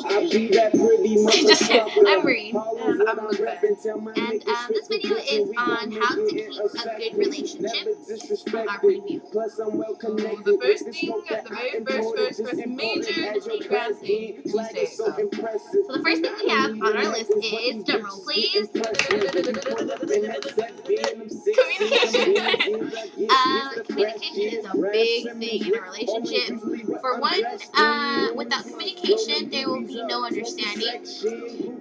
I'm Maureen. And I'm Lupin. And this video is on how to keep a good relationship from our point of view. So the first thing, the very first major grand thing we say. So the first thing we have on our list is, drum roll please, communication. Communication is a big thing in a relationship. For one, without communication, there will be no understanding.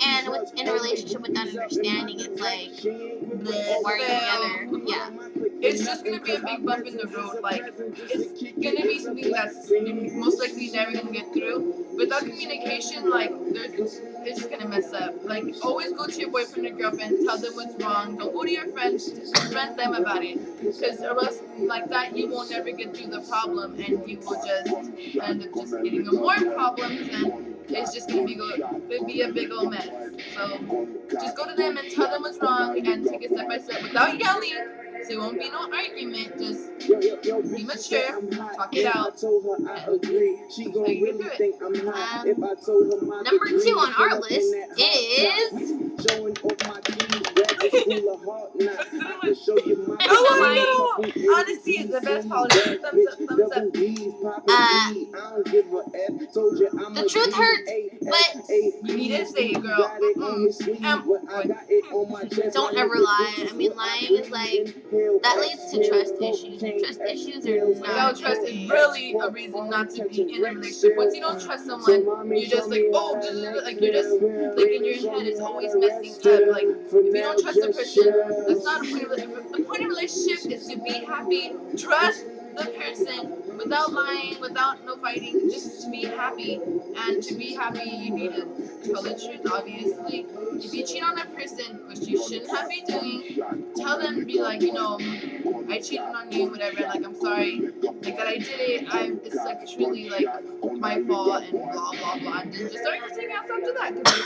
And in a relationship without understanding, it's like, bleh, why are you together? Yeah. It's just gonna be a big bump in the road. Like, it's gonna be something that's most likely never gonna get through. Without communication, like, it's just gonna mess up. Like, always go to your boyfriend or girlfriend, tell them what's wrong. Don't go to your friends, confront them about it. Because or else, like that, you won't never get through the problem, and you will just end up just getting more problems, and it's just gonna be a big old mess. So just go to them and tell them what's wrong, and take it step by step without yelling. So it won't be no argument. Just be mature, talk it out, and you can do it. Number 2 on our list is oh, honesty is the best policy. Thumbs up, thumbs up. The truth hurts, but You need to say it, girl. Don't ever lie. I mean, lying is like, that leads to trust issues. And trust issues are not. Without trust is really a reason not to be in a relationship. Once you don't trust someone, you're just like, oh, like you're just like in your head it's always messing up. Like if you don't trust a person, that's not a point of the point of relationship is to be happy. Trust the person without lying, without no fighting, just to be happy. And to be happy, you need to tell the truth, obviously. If you cheat on a person, which you shouldn't have been doing, tell them, be like, I cheated on you, whatever, like, I'm sorry, like, that I did it, it's, like, truly, like, my fault, and blah, blah, blah, and then just start everything else after that, because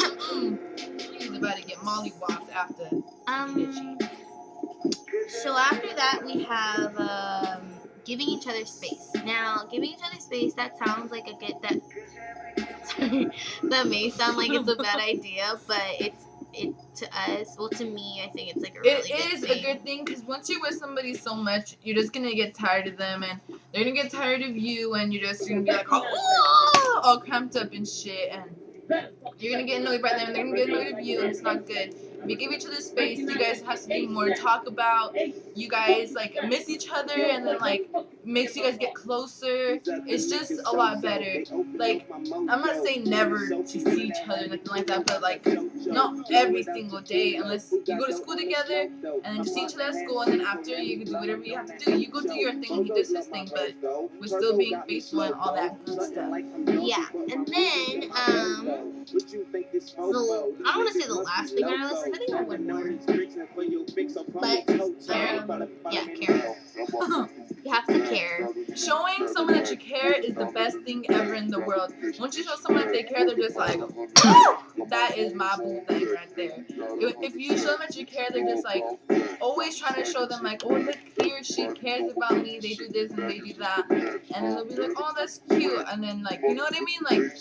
he's about to get mollywopped after he did cheat. So after that, we have giving each other space. Now, giving each other space, that sounds like that may sound like it's a bad idea, but to us, well, to me, I think it's like a really good thing. It is a good thing, because once you're with somebody so much, you're just gonna get tired of them, and they're gonna get tired of you, and you're just gonna be like, oh, all cramped up and shit, and you're gonna get annoyed by them, they're gonna get annoyed of you, and it's not good. If you give each other space, you guys have something more to talk about. You guys like miss each other, and then like makes you guys get closer. It's just a lot better. Like, I'm not saying never to see each other, nothing like that, but like not every single day, unless you go to school together and then just see each other at school, and then after you can do whatever you have to do. You go do your thing and he does his thing, but we're still being faithful and all that good stuff. Yeah, and then I don't want to say the last thing on our list. I think I have one more. But care. You have to care. Showing someone that you care is the best thing ever in the world. Once you show someone that they care, they're just like, that is my boo thing right there. If you show them that you care, they're just like always trying to show them like, oh, look, he or she cares about me. They do this and they do that, and then they'll be like, oh, that's cute, and then like, you know what I mean? Like,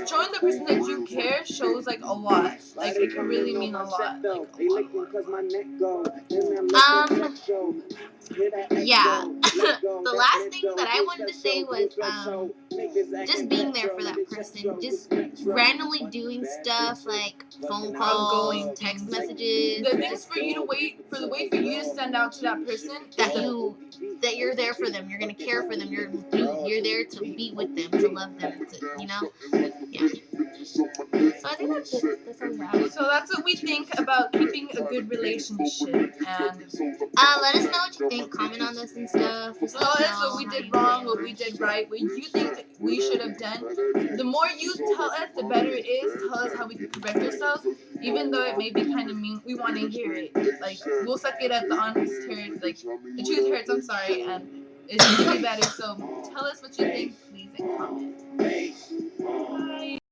showing the person that you care shows like a lot. Like, it can really mean a lot. Like, yeah. The last thing that I wanted to say was just being there for that person. Just randomly doing stuff like phone calls, text messages. The thing is for you to wait for you to send out to that person that you're there for them. You're gonna care for them. You're there to be with them, to love them. Yeah. So I think that's it. That's all we have. So that's what we think about keeping a good relationship. And let us know what you think. Comment on this and stuff. Tell us what we did wrong, what we did right, what you think we should have done. The more you tell us, the better it is. Tell us how we can correct ourselves, even though it may be kind of mean. We want to hear it. Like, we'll suck it up. The honest hurts. Like, the truth hurts. I'm sorry, and it's gonna be better. So tell us what you think, please, and comment.